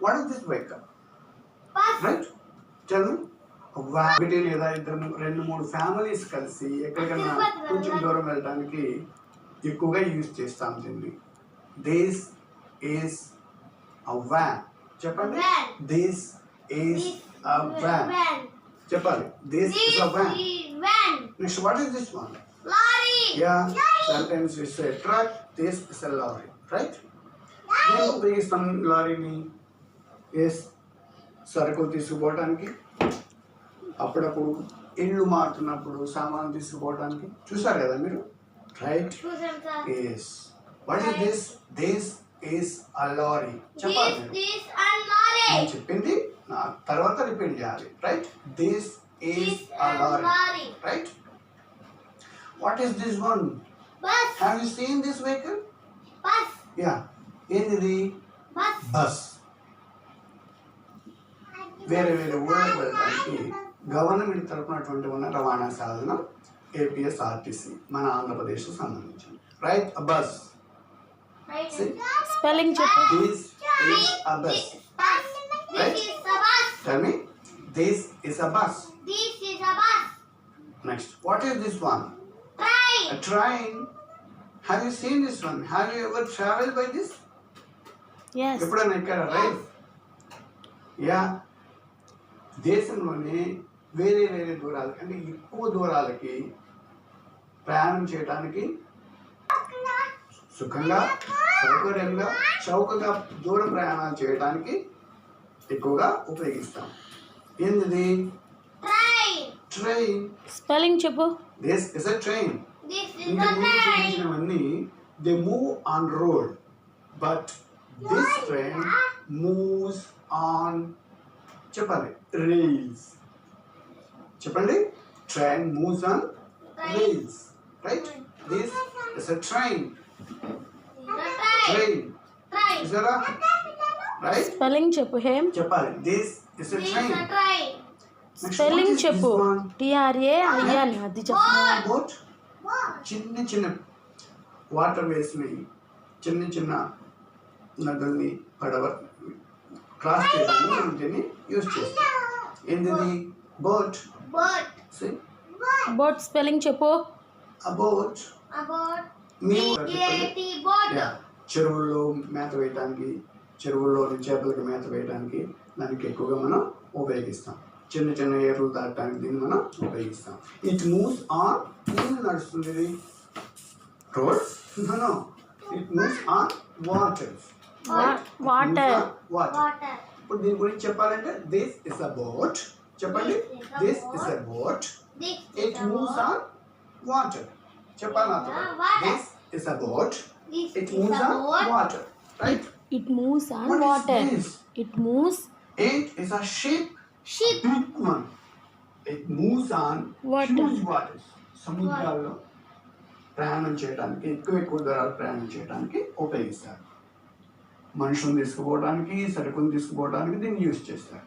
What is this vehicle? Right, tell me. ఒకటి లేదా ఇద్దరు రెండు మూడు ఫ్యామిలీస్ కలిసి ఎక్కడికైనా కొంచెం దూరం వెళ్ళడానికి ఎక్కువగా యూజ్ చేస్తాం దీన్ని. This is a van. చెప్పండి, దిస్ ఈస్ అ వ్యాన్. చెప్పాలి, this is a van. Next, what is this one? Lorry. Yeah, sometimes we say truck. This is a lorry, right? నేను ఉపయోగిస్తాం లారీని సరుకులు తీసుకుపోవడానికి, అప్పుడప్పుడు ఇల్లు మారుతున్నప్పుడు సామాన్లు తీసుకుపోవడానికి. చూసారు కదా మీరు, right? Yes. What is this? This is a lorry. చెప్పాలి నేను చెప్పింది నా తర్వాత రిపీట్ చేయాలి, right? This is a lorry, right? What is this one? Bus. Have you seen this vehicle? Bus. Yeah. ఏంటిది? Bus. బస్. వేరే వేరే ఊళ్ళకి వెళ్ళడానికి గవర్నమెంట్ తరపునటువంటి ఉన్న రవాణా సాధనం ఏపీఎస్ఆర్టీసీ, మన ఆంధ్రప్రదేశ్ సంబంధించింది, రైట్? బస్. స్పెల్లింగ్ చెప్పు. This is a bus. This is a bus. Tell me. This is a bus. This is a bus. Next. What is this one? Train. A train. Have you seen this one? Have you ever traveled by this? yes ఎప్పుడైనా ఎక్కారా right? Yeah. దేశంలోనే వేరే వేరే దూరాలు అంటే ఎక్కువ దూరాలకి ప్రయాణం చేయడానికి సుఖంగా, సౌకర్యంగా, చౌకగా దూర ప్రయాణాలు చేయడానికి ఎక్కువగా ఉపయోగిస్తాం. ఏంటిది? Train. ట్రైన్. స్పెల్లింగ్ చెప్పు. This is a train. This is ఇంతకు a ముందు train. చూపించినవన్నీ they move on road, but this train moves on, చెప్పండి, రైల్స్. చెప్పండి, train moves on rails, right? This is a train. Train. Train. చూసారా? Right? Spelling చెప్పు. హేమ్ చెప్పాలి, this is a This is train. a train. Spelling చెప్పు. TRAIN. అది చెప్పు. Boat. చిన్న చిన్న వాటర్ వేస్ని, చిన్న చిన్న నదుల్ని, పడవ క్రాస్ చేయడానికి మనం దీన్ని యూజ్ చేస్తాం. ఏంటిది? బోట్. Boat. బోట్ స్పెల్లింగ్ చెప్పు. అబౌట్. About. మేము B-A-T. Boat. చెరువుల్లో మేత వేయడానికి, చెరువుల్లోని చేపలకి మేత వేయడానికి దానికి ఎక్కువగా మనం ఉపయోగిస్తాం. చిన్న చిన్న ఏర్లు దాటడానికి దీన్ని మనం ఉపయోగిస్తాం. ఇట్ మూవ్స్ ఆన్, నీళ్ళు నడుస్తుంది, ఇది road. No, it moves on water. Water. Water. Water. ఇప్పుడు దీని గురించి చెప్పాలంటే దిస్ ఇస్ అ బోట్. చెప్పండి, this is a boat. This it is a moves boat. On water. చెప్పాలి నాతో. Water. This is a boat. This it is moves a on boat. Water, right? It moves on What is water. this? It moves It is a ship. Ship. Big one. It moves on Water. huge waters. సముద్రాల్లో ప్రయాణం చేయడానికి, ఎక్కువ దూరాలు ప్రయాణం చేయడానికి ఉపయోగిస్తారు. మనుషులను తీసుకుపోవడానికి, సరుకులను తీసుకుపోవడానికి దీన్ని యూజ్ చేస్తారు.